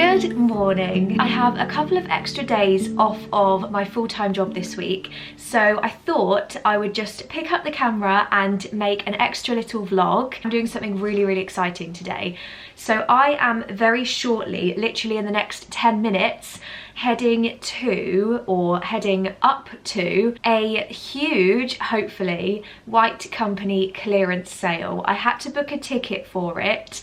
Good morning. I have a couple of extra days off of my full-time job this week, so I thought I would just pick up the camera and make an extra little vlog. I'm doing something really exciting today. So I am very shortly, literally in the next 10 minutes, heading up to a huge, hopefully, white company clearance sale. I had to book a ticket for it.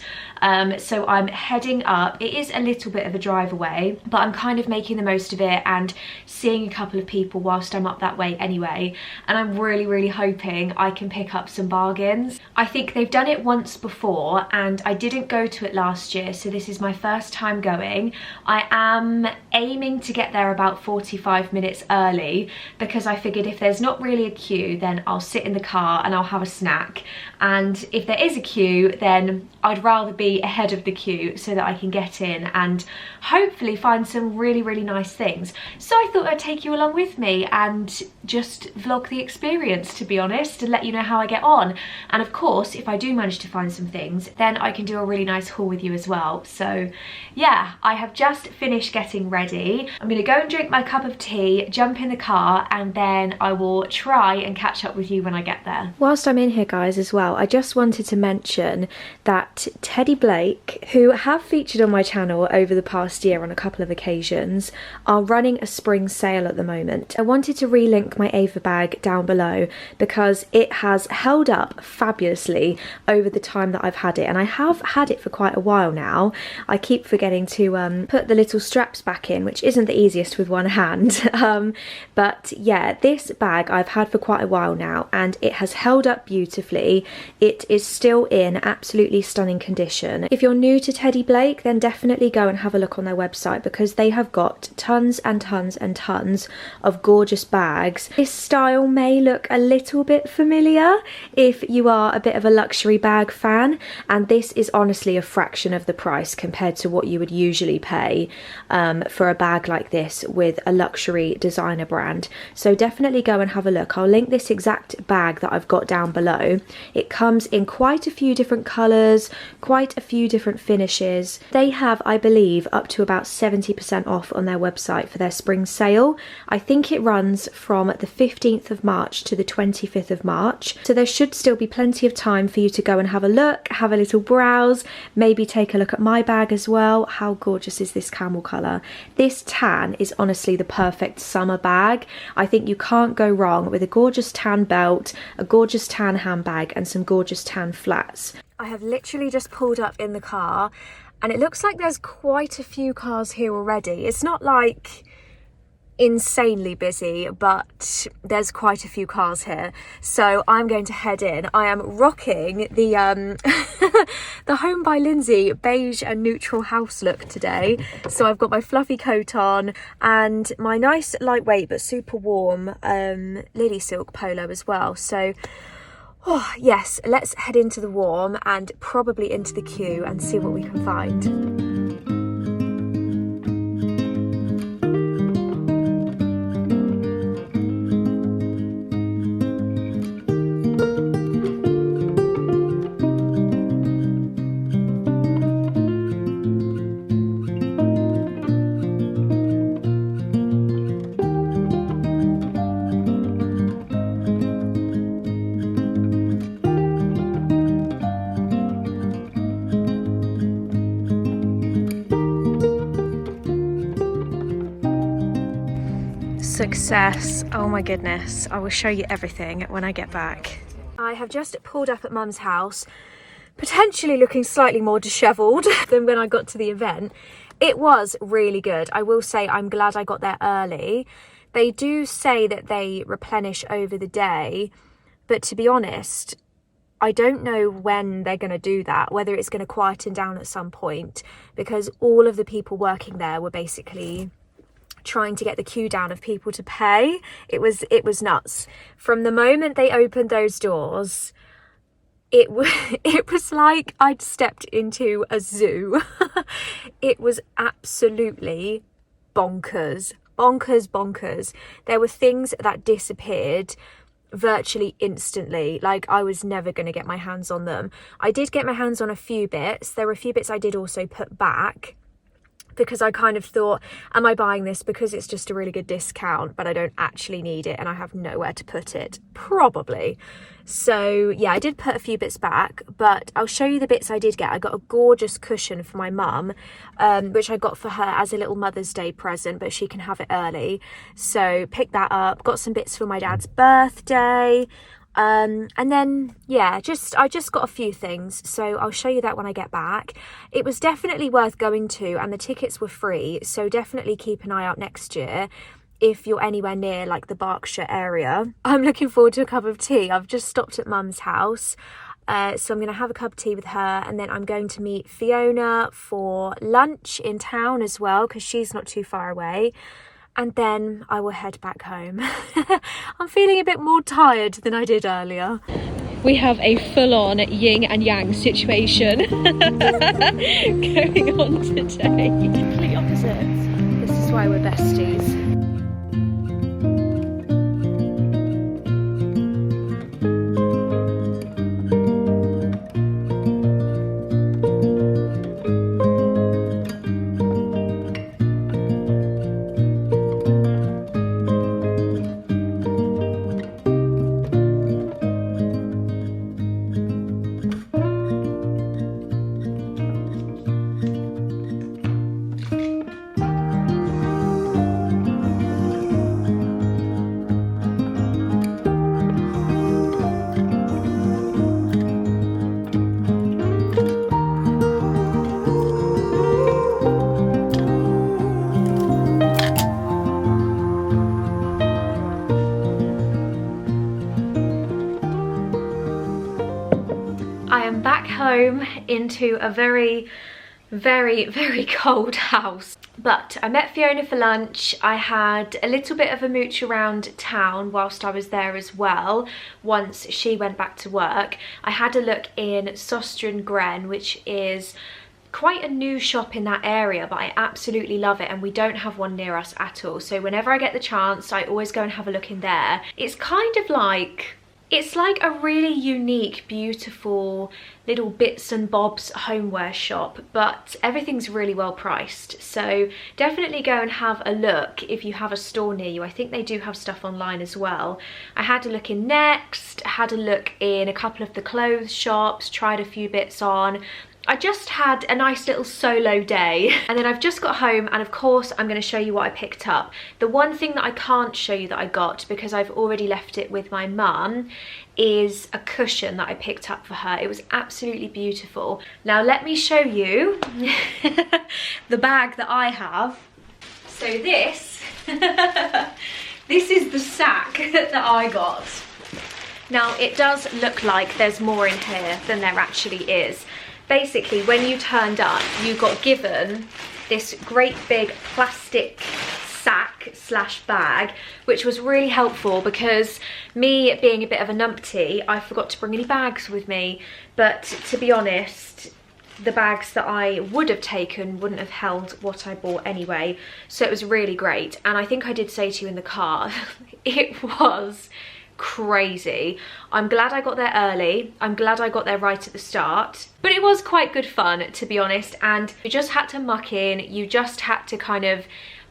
So I'm heading up. It is a little bit of a drive away, but I'm kind of making the most of it and seeing a couple of people whilst I'm up that way anyway. And I'm really hoping I can pick up some bargains. I think they've done it once before and I didn't go to it last year, so this is my first time going. I am aiming to get there about 45 minutes early because I figured if there's not really a queue, then I'll sit in the car and I'll have a snack. And if there is a queue, then I'd rather be ahead of the queue so that I can get in and hopefully find some really nice things. So I thought I'd take you along with me and just vlog the experience, to be honest, and let you know how I get on. And of course, if I do manage to find some things, then I can do a really nice haul with you as well. So yeah, I have just finished getting ready. I'm gonna go and drink my cup of tea, jump in the car, and then I will try and catch up with you when I get there. Whilst I'm in here, guys, as well, I just wanted to mention that Teddy Blake, who have featured on my channel over the past year on a couple of occasions, are running a spring sale at the moment. I wanted to relink my Ava bag down below because it has held up fabulously over the time that I've had it, and I have had it for quite a while now. I keep forgetting to put the little straps back in, which isn't the easiest with one hand. But yeah, this bag I've had for quite a while now and it has held up beautifully. It is still in absolutely stunning condition. If you're new to Teddy Blake, then definitely go and have a look on their website because they have got tons and tons of gorgeous bags. This style may look a little bit familiar if you are a bit of a luxury bag fan, and this is honestly a fraction of the price compared to what you would usually pay for a bag like this with a luxury designer brand. So definitely go and have a look. I'll link this exact bag that I've got down below. It comes in quite a few different colours, quite a few different finishes. They have, I believe, up to about 70% off on their website for their spring sale. I think it runs from the 15th of March to the 25th of March. So there should still be plenty of time for you to go and have a look, have a little browse, maybe take a look at my bag as well. How gorgeous is this camel colour? This tan is honestly the perfect summer bag. I think you can't go wrong with a gorgeous tan belt, a gorgeous tan handbag and some gorgeous tan flats. I have literally just pulled up in the car and it looks like there's quite a few cars here already. It's not like insanely busy, but there's quite a few cars here, so I'm going to head in. I am rocking the the Home by Lyndsey beige and neutral house look today. So I've got my fluffy coat on and my nice lightweight but super warm lily silk polo as well. So oh yes, let's head into the warm and probably into the queue and see what we can find. Success. Oh my goodness, I will show you everything when I get back. I have just pulled up at Mum's house, potentially looking slightly more dishevelled than when I got to the event. It was really good. I will say I'm glad I got there early. They do say that they replenish over the day, but to be honest, I don't know when they're going to do that, whether it's going to quieten down at some point, because all of the people working there were basically trying to get the queue down of people to pay. It was nuts. From the moment they opened those doors, it was like I'd stepped into a zoo. It was absolutely bonkers. There were things that disappeared virtually instantly. Like, I was never going to get my hands on them. I did get my hands on a few bits. There were a few bits I did also put back, because I kind of thought, am I buying this because it's just a really good discount, but I don't actually need it and I have nowhere to put it? Probably. So yeah, I did put a few bits back, but I'll show you the bits I did get. I got a gorgeous cushion for my mum, which I got for her as a little Mother's Day present, but she can have it early. So picked that up, got some bits for my dad's birthday. And then yeah, I just got a few things, so I'll show you that when I get back. It was definitely worth going to, and the tickets were free, so definitely keep an eye out next year if you're anywhere near like the Berkshire area. I'm looking forward to a cup of tea. I've just stopped at Mum's house, so I'm gonna have a cup of tea with her, and then I'm going to meet Fiona for lunch in town as well, because she's not too far away. And then I will head back home. I'm feeling a bit more tired than I did earlier. We have a full-on yin and yang situation going on today. Complete opposites. This is why we're besties. I am back home into a very cold house, but I met Fiona for lunch. I had a little bit of a mooch around town whilst I was there as well. Once she went back to work, I had a look in Sostren Gren, which is quite a new shop in that area, but I absolutely love it, and we don't have one near us at all. So whenever I get the chance, I always go and have a look in there. It's kind of like, it's like a really unique, beautiful little bits and bobs homeware shop, but everything's really well priced. So definitely go and have a look if you have a store near you. I think they do have stuff online as well. I had a look in Next, had a look in a couple of the clothes shops, tried a few bits on. I just had a nice little solo day, and then I've just got home, and of course I'm going to show you what I picked up. The one thing that I can't show you that I got, because I've already left it with my mum, is a cushion that I picked up for her. It was absolutely beautiful. Now let me show you the bag that I have. So this this is the sack that I got. Now it does look like there's more in here than there actually is. Basically, when you turned up, you got given this great big plastic sack slash bag, which was really helpful because me being a bit of a numpty, I forgot to bring any bags with me. But to be honest, the bags that I would have taken wouldn't have held what I bought anyway. So it was really great. And I think I did say to you in the car, it was crazy. I'm glad I got there early. I'm glad I got there right at the start, but it was quite good fun, to be honest. And you just had to muck in, you just had to kind of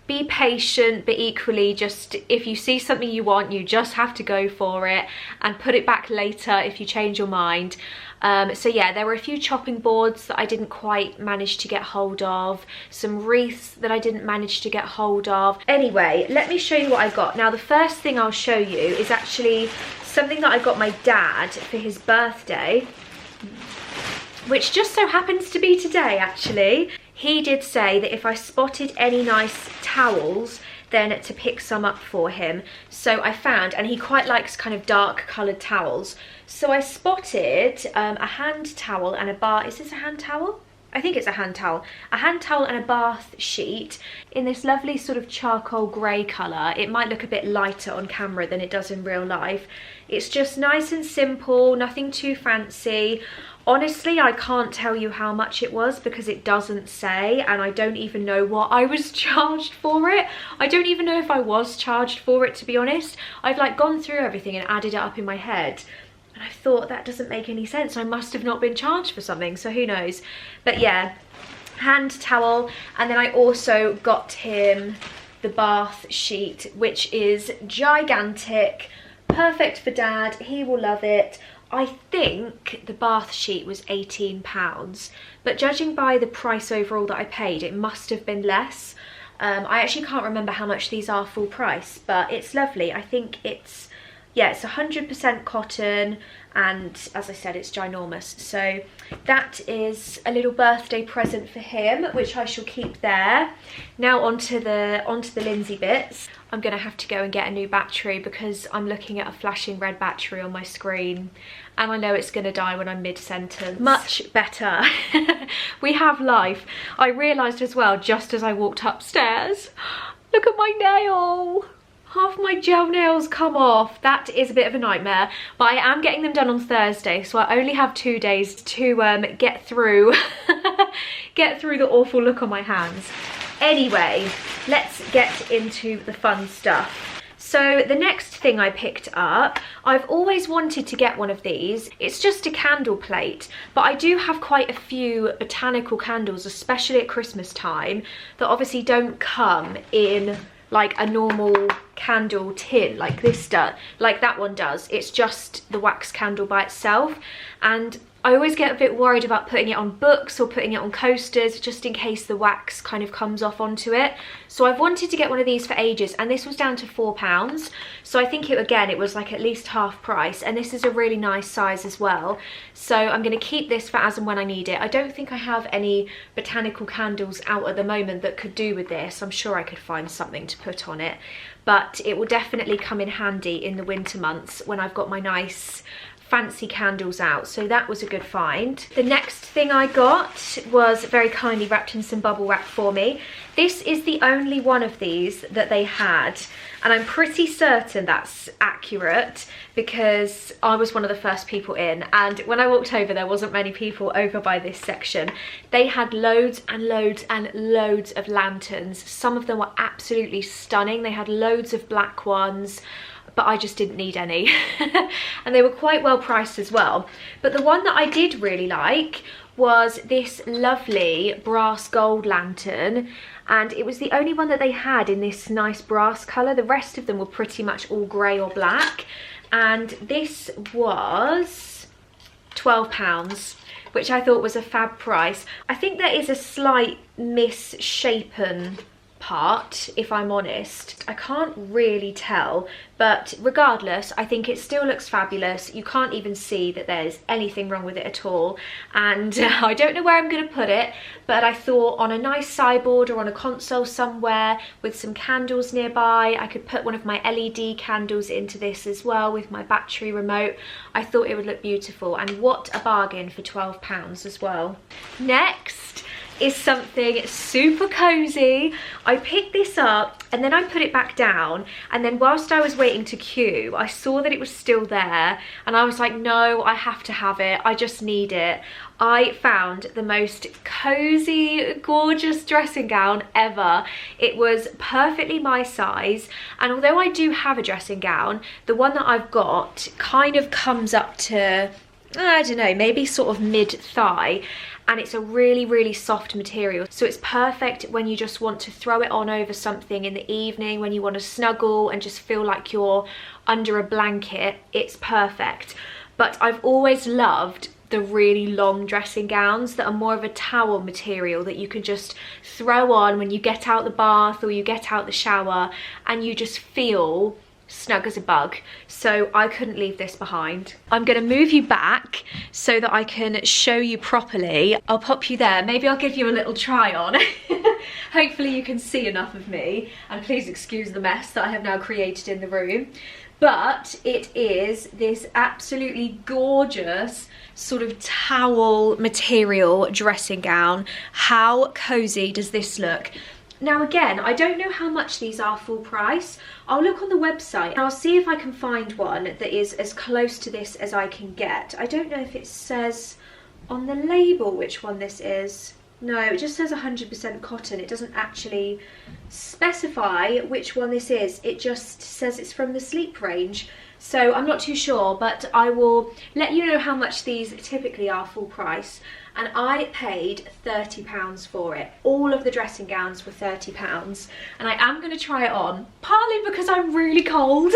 be patient, but equally just, if you see something you want, you just have to go for it and put it back later if you change your mind. So yeah, there were a few chopping boards that I didn't quite manage to get hold of, some wreaths that I didn't manage to get hold of. Anyway, let me show you what I got. Now the first thing I'll show you is actually something that I got my dad for his birthday, which just so happens to be today actually. He did say that if I spotted any nice towels, then to pick some up for him. So I found, and he quite likes kind of dark coloured towels. So I spotted a hand towel and a bar. Is this a hand towel? I think it's a hand towel. A hand towel and a bath sheet in this lovely sort of charcoal grey colour. It might look a bit lighter on camera than it does in real life. It's just nice and simple, nothing too fancy. Honestly, I can't tell you how much it was because it doesn't say, and I don't even know what I was charged for it. I don't even know if I was charged for it, to be honest. I've like gone through everything and added it up in my head, and I thought that doesn't make any sense. I must have not been charged for something, so who knows. But yeah, hand towel, and then I also got him the bath sheet, which is gigantic, perfect for dad. He will love it. I think the bath sheet was £18, but judging by the price overall that I paid, it must have been less. I actually can't remember how much these are full price, but it's lovely. I think it's, yeah, it's 100% cotton, and as I said, it's ginormous. So that is a little birthday present for him, which I shall keep there. Now onto the Lyndsey bits. I'm gonna have to go and get a new battery because I'm looking at a flashing red battery on my screen, and I know it's gonna die when I'm mid-sentence. Much better. We have life. I realised as well, just as I walked upstairs, look at my nail. Half my gel nails come off. That is a bit of a nightmare, but I am getting them done on Thursday, so I only have 2 days to get through get through the awful look on my hands. Anyway, let's get into the fun stuff. So the next thing I picked up, I've always wanted to get one of these. It's just a candle plate, but I do have quite a few botanical candles, especially at Christmas time, that obviously don't come in like a normal candle tin like this does, like that one does. It's just the wax candle by itself, and I always get a bit worried about putting it on books or putting it on coasters, just in case the wax kind of comes off onto it. So I've wanted to get one of these for ages, and this was down to £4. So I think it was like at least half price, and this is a really nice size as well. So I'm going to keep this for as and when I need it. I don't think I have any botanical candles out at the moment that could do with this. I'm sure I could find something to put on it, but it will definitely come in handy in the winter months when I've got my nice fancy candles out. So that was a good find. The next thing I got was very kindly wrapped in some bubble wrap for me. This is the only one of these that they had, and I'm pretty certain that's accurate because I was one of the first people in, and when I walked over there wasn't many people over by this section. They had loads and loads and loads of lanterns. Some of them were absolutely stunning. They had loads of black ones, but I just didn't need any. And they were quite well priced as well. But the one that I did really like was this lovely brass gold lantern, and it was the only one that they had in this nice brass colour. The rest of them were pretty much all grey or black, and this was £12, which I thought was a fab price. I think there is a slight misshapen part, if I'm honest. I can't really tell, but regardless, I think it still looks fabulous. You can't even see that there's anything wrong with it at all, and I don't know where I'm going to put it, but I thought on a nice sideboard or on a console somewhere with some candles nearby. I could put one of my LED candles into this as well with my battery remote. I thought it would look beautiful, and what a bargain for £12 as well. Next is something super cozy. I picked this up and then I put it back down, and then whilst I was waiting to queue, I saw that it was still there, and I was like, no, I have to have it. I just need it. I found the most cozy, gorgeous dressing gown ever. It was perfectly my size, and although I do have a dressing gown, the one that I've got kind of comes up to, I don't know, maybe sort of mid-thigh, and it's a really, really soft material. So it's perfect when you just want to throw it on over something in the evening, when you want to snuggle and just feel like you're under a blanket. It's perfect. But I've always loved the really long dressing gowns that are more of a towel material that you can just throw on when you get out the bath or you get out the shower, and you just feel snug as a bug. So I couldn't leave this behind. I'm going to move you back so that I can show you properly. I'll pop you there. Maybe I'll give you a little try on. Hopefully you can see enough of me, and please excuse the mess that I have now created in the room. But it is this absolutely gorgeous sort of towel material dressing gown. How cozy does this look? Now again, I don't know how much these are full price. I'll look on the website and I'll see if I can find one that is as close to this as I can get. I don't know if it says on the label which one this is. No, it just says 100% cotton. It doesn't actually specify which one this is. It just says it's from the Sleep range. So I'm not too sure, but I will let you know how much these typically are full price. and I paid £30 for it. All of the dressing gowns were £30, and I am going to try it on, partly because I'm really cold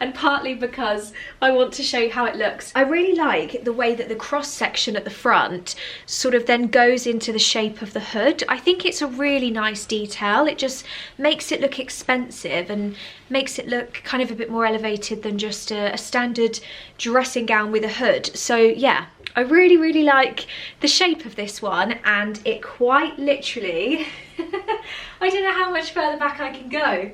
and partly because I want to show you how it looks. I really like the way that the cross section at the front sort of then goes into the shape of the hood. I think it's a really nice detail. It just makes it look expensive and makes it look kind of a bit more elevated than just a standard dressing gown with a hood. So yeah, I really, really like the shape of this one, and it quite literally, I don't know how much further back I can go.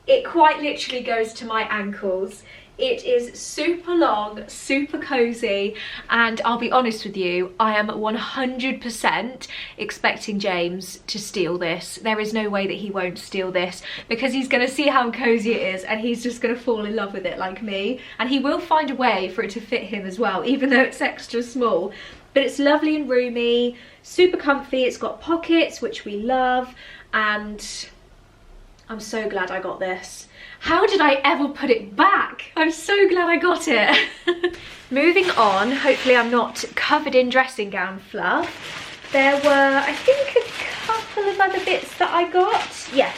It quite literally goes to my ankles. It is super long, super cozy, and I'll be honest with you, I am 100% expecting James to steal this. There is no way that he won't steal this, because he's going to see how cozy it is and he's just going to fall in love with it like me, and he will find a way for it to fit him as well, even though it's extra small. But it's lovely and roomy, super comfy. It's got pockets, which we love, and I'm so glad I got this. How did I ever put it back? I'm so glad I got it. Moving on, hopefully I'm not covered in dressing gown fluff. There were, I think, a couple of other bits that I got. Yes.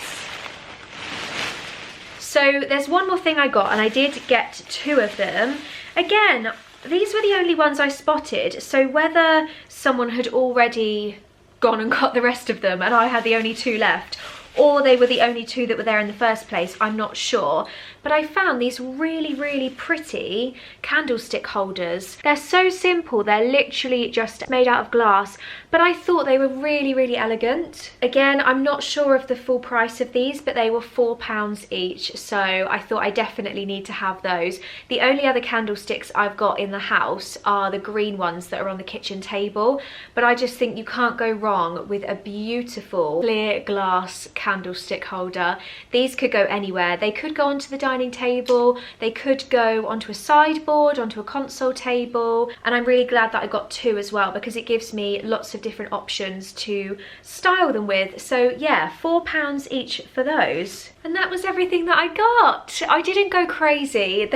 So there's one more thing I got, and I did get 2 of them. Again, these were the only ones I spotted, so whether someone had already gone and got the rest of them and I had the only 2 left, or they were the only 2 that were there in the first place, I'm not sure. But I found these really, really pretty candlestick holders. They're so simple, they're literally just made out of glass, but I thought they were really, really elegant. Again, I'm not sure of the full price of these, but they were £4 each, so I thought I definitely need to have those. The only other candlesticks I've got in the house are the green ones that are on the kitchen table, but I just think you can't go wrong with a beautiful clear glass candlestick holder. These could go anywhere. They could go onto the dining table, they could go onto a sideboard, onto a console table, and I'm really glad that I got 2 as well, because it gives me lots of different options to style them with. So yeah, £4 each for those. And that was everything that I got. I didn't go crazy.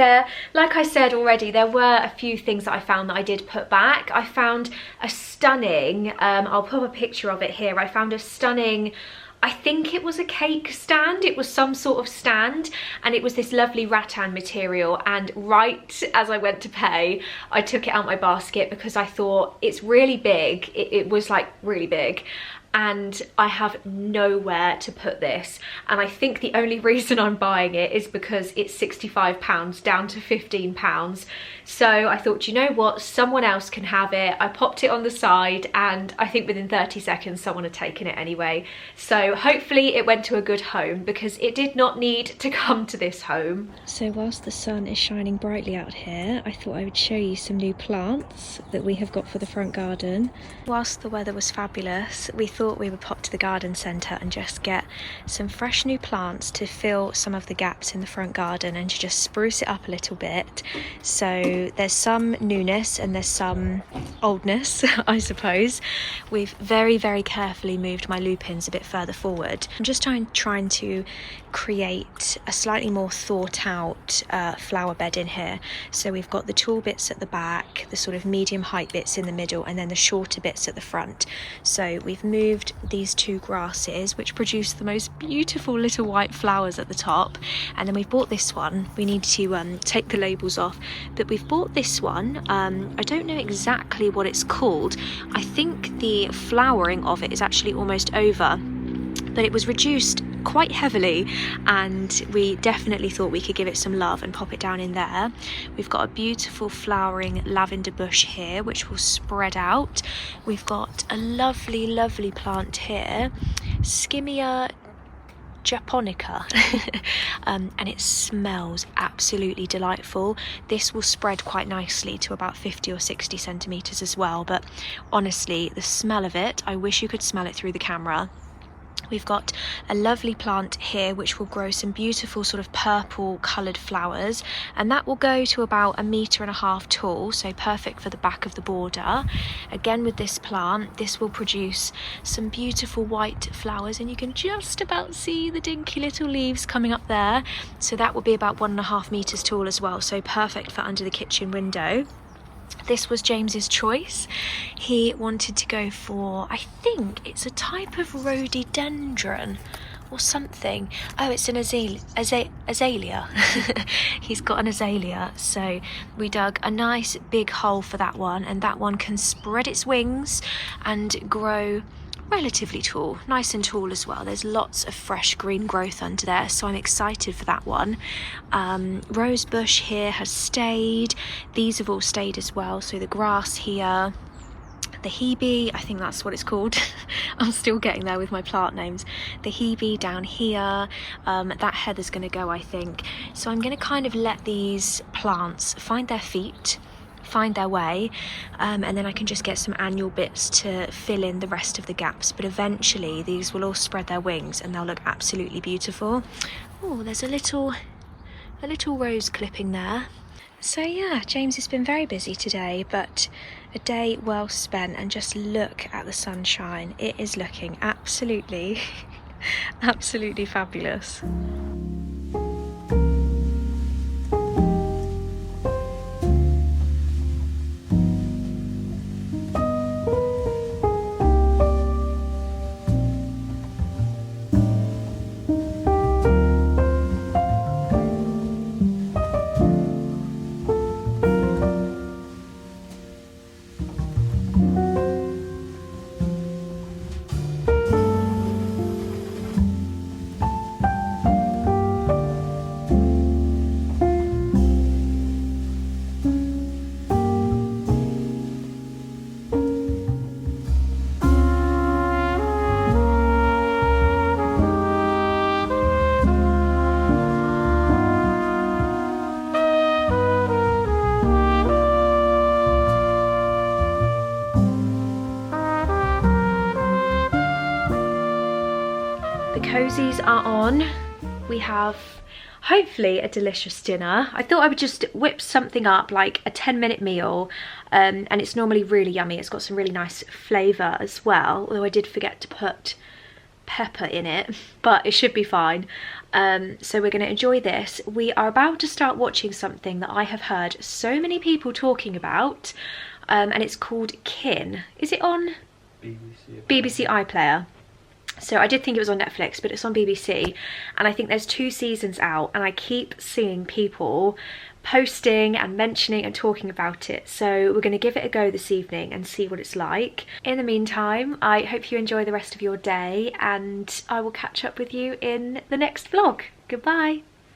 Like I said already, there were a few things that I found that I did put back. I found a stunning, I'll put a picture of it here, I found a stunning, I think it was a cake stand. It was some sort of stand, and it was this lovely rattan material, and right as I went to pay, I took it out my basket because I thought it's really big. It was like really big, and I have nowhere to put this, and I think the only reason I'm buying it is because it's £65 down to £15. So I thought, you know what, someone else can have it. I popped it on the side, and I think within 30 seconds someone had taken it anyway. So hopefully it went to a good home, because it did not need to come to this home. So whilst the sun is shining brightly out here, I thought I would show you some new plants that we have got for the front garden. Whilst the weather was fabulous, we thought we would pop to the garden centre and just get some fresh new plants to fill some of the gaps in the front garden and to just spruce it up a little bit. So there's some newness and there's some oldness, I suppose. We've very, very carefully moved my lupins a bit further forward. I'm just trying to create a slightly more thought out flower bed in here. So we've got the tall bits at the back, the sort of medium height bits in the middle, and then the shorter bits at the front. So we've moved these 2 grasses, which produce the most beautiful little white flowers at the top, and then we've bought this one. We need to take the labels off, but we've bought this one. I don't know exactly what it's called. I think the flowering of it is actually almost over, but it was reduced quite heavily, and we definitely thought we could give it some love and pop it down in there. We've got a beautiful flowering lavender bush here, which will spread out. We've got a lovely, lovely plant here, Skimmia japonica, and it smells absolutely delightful. This will spread quite nicely to about 50 or 60 centimetres as well, but honestly, the smell of it, I wish you could smell it through the camera. We've got a lovely plant here which will grow some beautiful sort of purple coloured flowers, and that will go to about 1.5 meters tall, so perfect for the back of the border. Again, with this plant, this will produce some beautiful white flowers, and you can just about see the dinky little leaves coming up there. So that will be about 1.5 meters tall as well, so perfect for under the kitchen window. This was James's choice. He wanted to go for, I think it's a type of rhododendron or something. Oh, it's an azalea. He's got an azalea, so we dug a nice big hole for that one, and that one can spread its wings and grow relatively tall, nice and tall as well. There's lots of fresh green growth under there, so I'm excited for that one. Rose bush here has stayed. These have all stayed as well, so the grass here, the hebe, I think that's what it's called. I'm still getting there with my plant names. The hebe down here, that heather's going to go, I think. So I'm going to kind of let these plants find their feet, find their way, and then I can just get some annual bits to fill in the rest of the gaps. But eventually these will all spread their wings and they'll look absolutely beautiful. Oh, there's a little rose clipping there. So yeah, James has been very busy today, but a day well spent. And just look at the sunshine. It is looking absolutely absolutely fabulous. Cozies are on. We have hopefully a delicious dinner. I thought I would just whip something up, like a 10-minute meal, and it's normally really yummy. It's got some really nice flavour as well, although I did forget to put pepper in it, but it should be fine. So we're going to enjoy this. We are about to start watching something that I have heard so many people talking about, and it's called Kin. Is it on BBC iPlayer? So I did think it was on Netflix, but it's on BBC, and I think there's 2 seasons out, and I keep seeing people posting and mentioning and talking about it. So we're going to give it a go this evening and see what it's like. In the meantime, I hope you enjoy the rest of your day, and I will catch up with you in the next vlog. Goodbye.